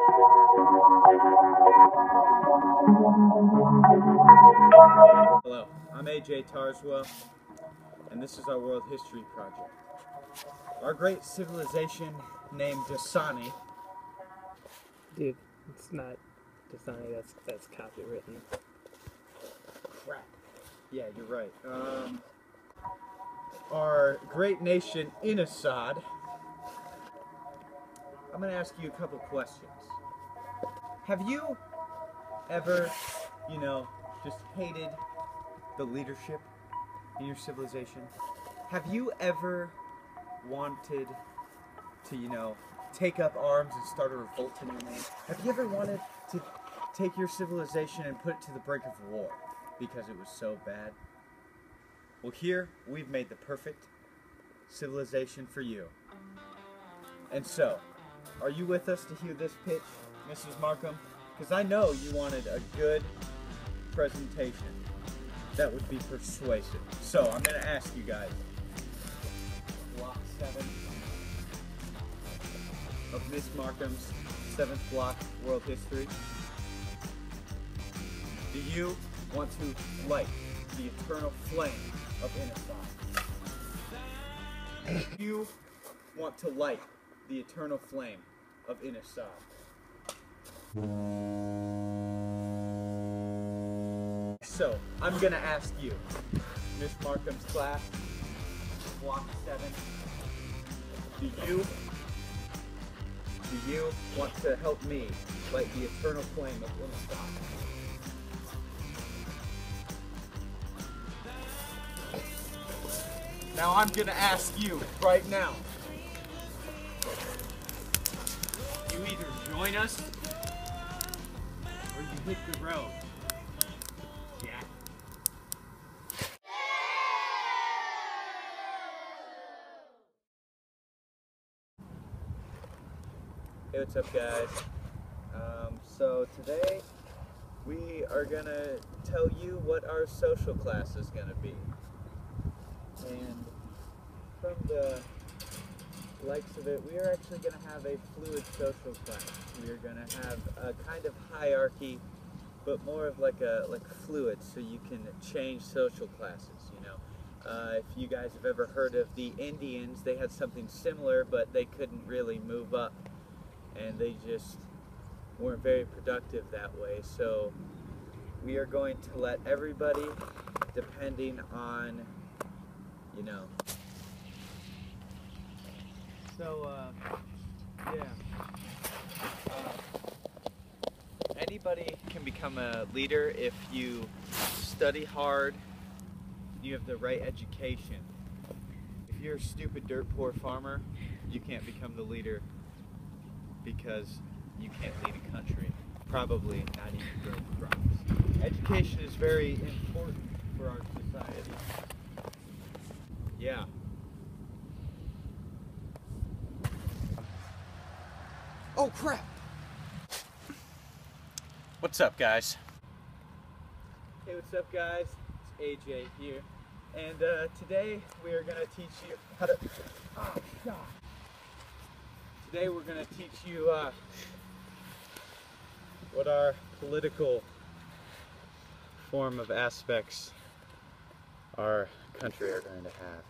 Hello, I'm AJ Tarswell, and this is our World History Project. Our great civilization named Dasani. Dude, it's not Dasani, that's copywritten. Crap. Yeah, you're right. Our great nation, INASAD. I'm going to ask you a couple questions. Have you ever, just hated the leadership in your civilization? Have you ever wanted to, take up arms and start a revolt in your name? Have you ever wanted to take your civilization and put it to the brink of war because it was so bad? Well, here we've made the perfect civilization for you. And so, are you with us to hear this pitch, Mrs. Markham? Because I know you wanted a good presentation that would be persuasive. So, I'm going to ask you guys. Block 7 of Miss Markham's 7th block, World History. Do you want to light the eternal flame of INASAD? Do you want to light the eternal flame of INASAD? So, I'm gonna ask you, Miss Markham's class, block 7, do you want to help me light the eternal flame of INASAD? Now I'm gonna ask you right now. You either join us or you hit the road. Yeah. Hey, what's up, guys? So today we are gonna tell you what our social class is gonna be. And from the likes of it, we are actually going to have a fluid social class. We are going to have a kind of hierarchy, but more of like fluid, so you can change social classes, if you guys have ever heard of the Indians, they had something similar, but they couldn't really move up, and they just weren't very productive that way. So we are going to let everybody, depending on anybody can become a leader if you study hard, you have the right education. If you're a stupid dirt poor farmer, you can't become the leader because you can't lead a country. Probably not even grow crops. Education is very important for our society. Yeah. Oh crap! What's up, guys? Hey, what's up, guys? It's AJ here, and today we are gonna teach you how to. Oh God! Today we're gonna teach you what our political form of aspects our country are going to have.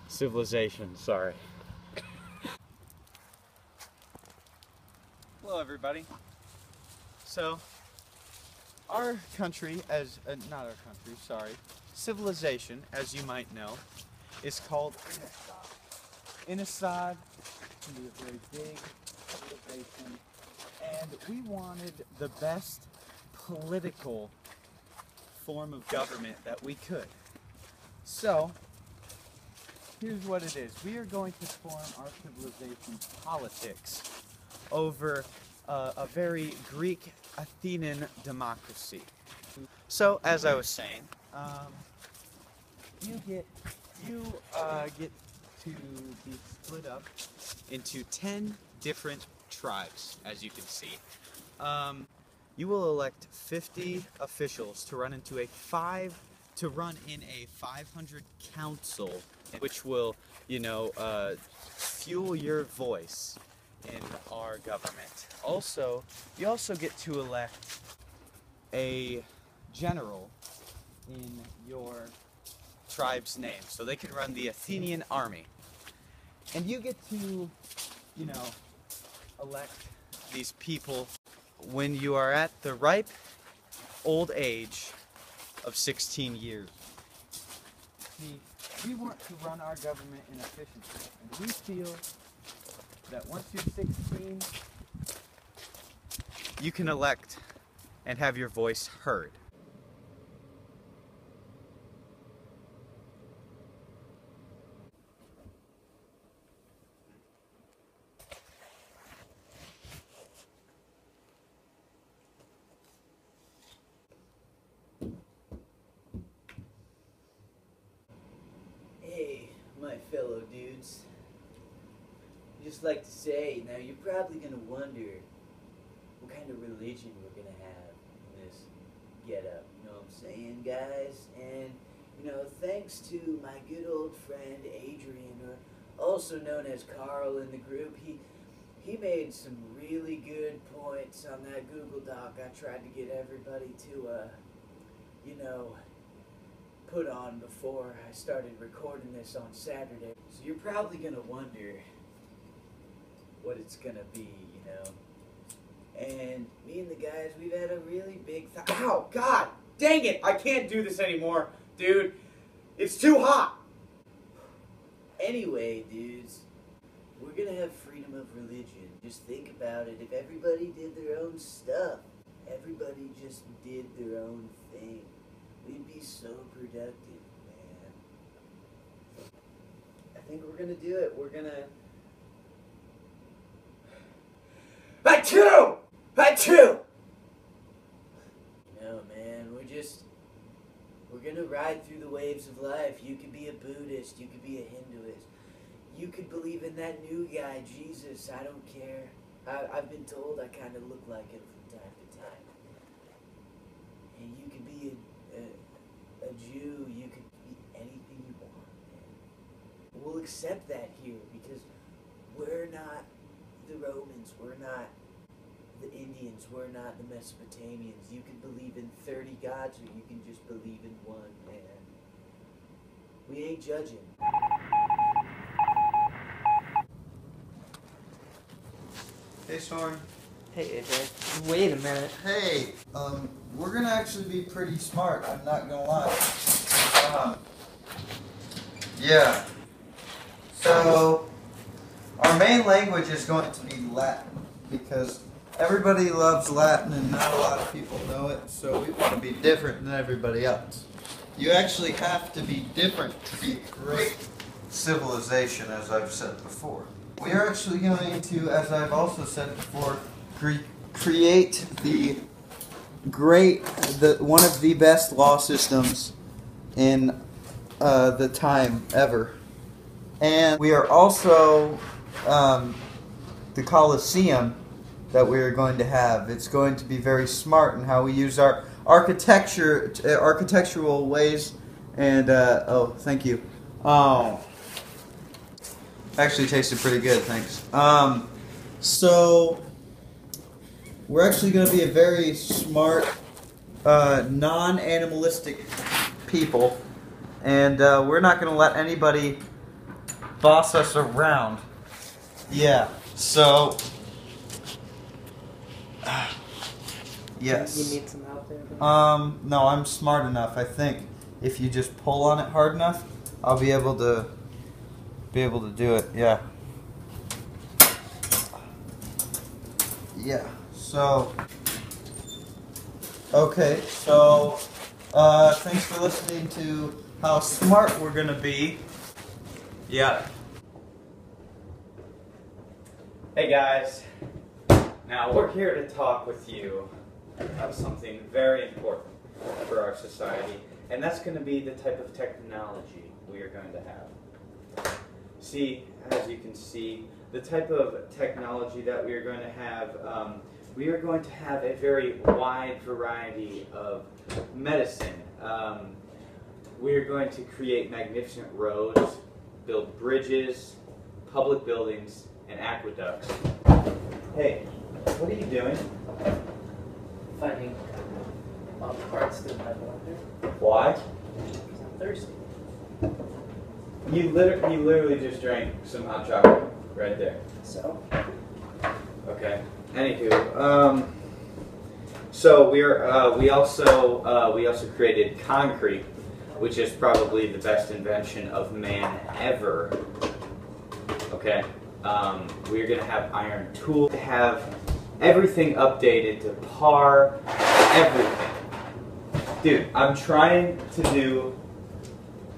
Civilization, sorry. Hello everybody. So, our country, not our country, sorry, civilization, as you might know, is called INASAD. INASAD can be a very big civilization, and we wanted the best political form of government that we could. So, here's what it is. We are going to form our civilization's politics over a very Greek Athenian democracy. So, as I was saying, you get to be split up into 10 different tribes, as you can see. You will elect 50 officials to run in a 500 council, which will, fuel your voice in our government. Also, you also get to elect a general in your tribe's name. So they can run the Athenian army. And you get to, you know, elect these people when you are at the ripe old age of 16 years. See, we want to run our government in efficiency, and we feel that once you're 16, you can elect and have your voice heard. Hey, my fellow dudes. Just like to say, now you're probably gonna wonder what kind of religion we're gonna have in this get-up. You know what I'm saying, guys? And, you know, thanks to my good old friend Adrian, or also known as Carl in the group, he made some really good points on that Google Doc I tried to get everybody to, you know, put on before I started recording this on Saturday. So you're probably gonna wonder what it's gonna be, you know. And me and the guys, we've had a really big Ow! God! Dang it! I can't do this anymore, dude. It's too hot! Anyway, dudes, we're gonna have freedom of religion. Just think about it. If everybody did their own stuff, everybody just did their own thing, we'd be so productive, man. I think we're gonna do it. We're gonna... Achoo! Achoo! No, man, we're gonna ride through the waves of life. You could be a Buddhist, you could be a Hinduist, you could believe in that new guy, Jesus, I don't care. I've been told I kind of look like him from time to time. And you could be a Jew, you could be anything you want, man. We'll accept that here because we're not the Romans, we're not the Indians, we're not the Mesopotamians. You can believe in 30 gods or you can just believe in one, man. We ain't judging. Hey, Soren. Hey, AJ. Wait a minute. Hey, we're gonna actually be pretty smart, I'm not gonna lie. Yeah. So, our main language is going to be Latin, because everybody loves Latin and not a lot of people know it, so we want to be different than everybody else. You actually have to be different to be a great civilization, as I've said before. We are actually going to, as I've also said before, create one of the best law systems in the time ever. And we are also the Colosseum that we are going to have. It's going to be very smart in how we use our architectural ways. And oh, thank you. Actually tasted pretty good, thanks. So we're actually going to be a very smart, non-animalistic people, and we're not going to let anybody boss us around. Yeah. So. Yes. You need some help there? No, I'm smart enough. I think if you just pull on it hard enough, I'll be able to do it. Yeah. Yeah. So. Okay. So. Thanks for listening to how smart we're gonna be. Yeah. Hey guys. Now we're here to talk with you about something very important for our society, and that's going to be the type of technology we are going to have. See, as you can see, the type of technology that we are going to have, we are going to have a very wide variety of medicine. We are going to create magnificent roads, build bridges, public buildings, and aqueducts. Hey, what are you doing? Finding all the parts to my blender. Why? Because I'm thirsty. You literally just drank some hot chocolate right there. So? Okay. Anywho, so we also created concrete, which is probably the best invention of man ever. Okay. We're gonna have iron tools to have everything updated to par, everything. Dude, I'm trying to do.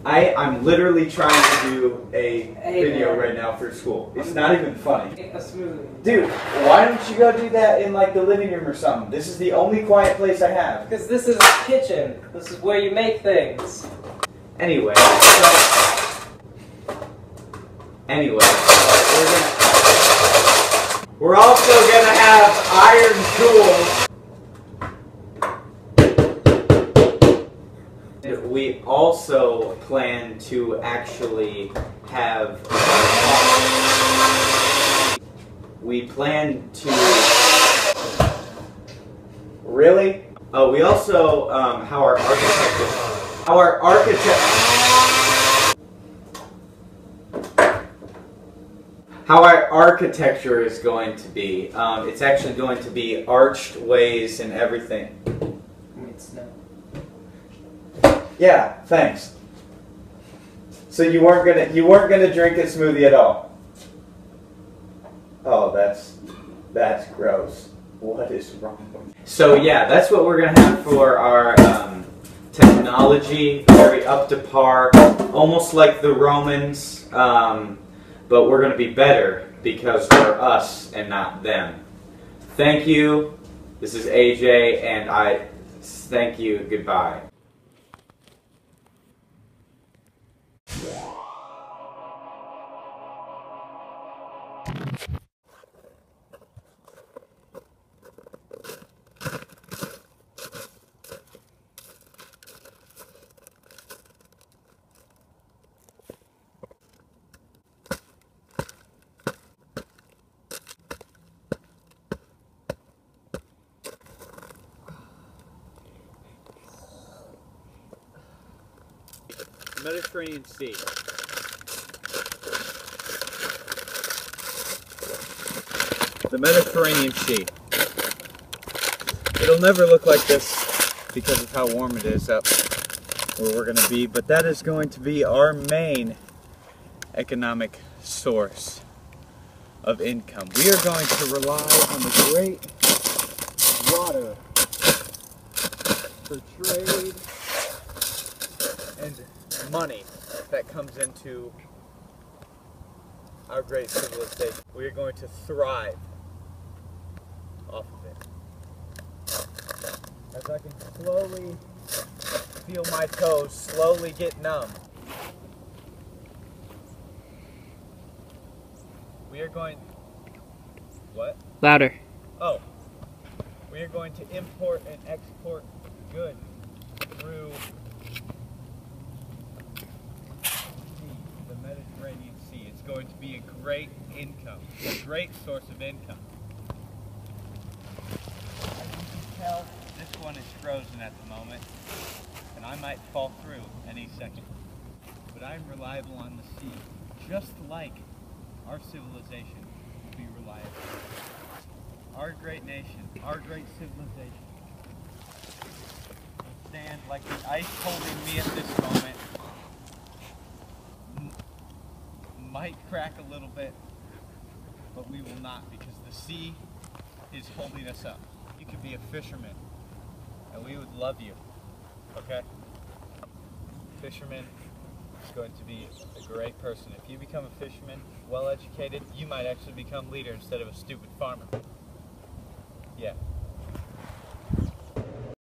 I'm literally trying to do a video right now for school. It's not even funny. A smoothie. Dude, why don't you go do that in like the living room or something? This is the only quiet place I have. Because this is a kitchen. This is where you make things. Anyway, we're also gonna have iron tools. We also plan to actually have. We plan to. Really? Oh, we also how our architecture is going to be. It's actually going to be arched ways and everything. It's no. Yeah, thanks. So you weren't gonna drink a smoothie at all? Oh, that's gross. What is wrong with you? So yeah, that's what we're gonna have for our technology, very up to par, almost like the Romans, but we're gonna be better because we're us and not them. Thank you. This is AJ, and I thank you. Goodbye. Mediterranean Sea. The Mediterranean Sea. It'll never look like this because of how warm it is up where we're going to be, but that is going to be our main economic source of income. We are going to rely on the great water for trade and money that comes into our great civilization. We are going to thrive off of it. As I can slowly feel my toes slowly get numb. We are going... What? Louder. Oh. We are going to import and export goods through the Mediterranean Sea. It's going to be a great income, a great source of income. As you can tell, this one is frozen at the moment, and I might fall through any second. But I'm reliable on the sea, just like our civilization will be reliable. Our great nation, our great civilization will stand like the ice holding me at this moment. Might crack a little bit, but we will not, because the sea is holding us up. You could be a fisherman, and we would love you, okay? Fisherman is going to be a great person. If you become a fisherman, well educated, you might actually become leader instead of a stupid farmer. Yeah.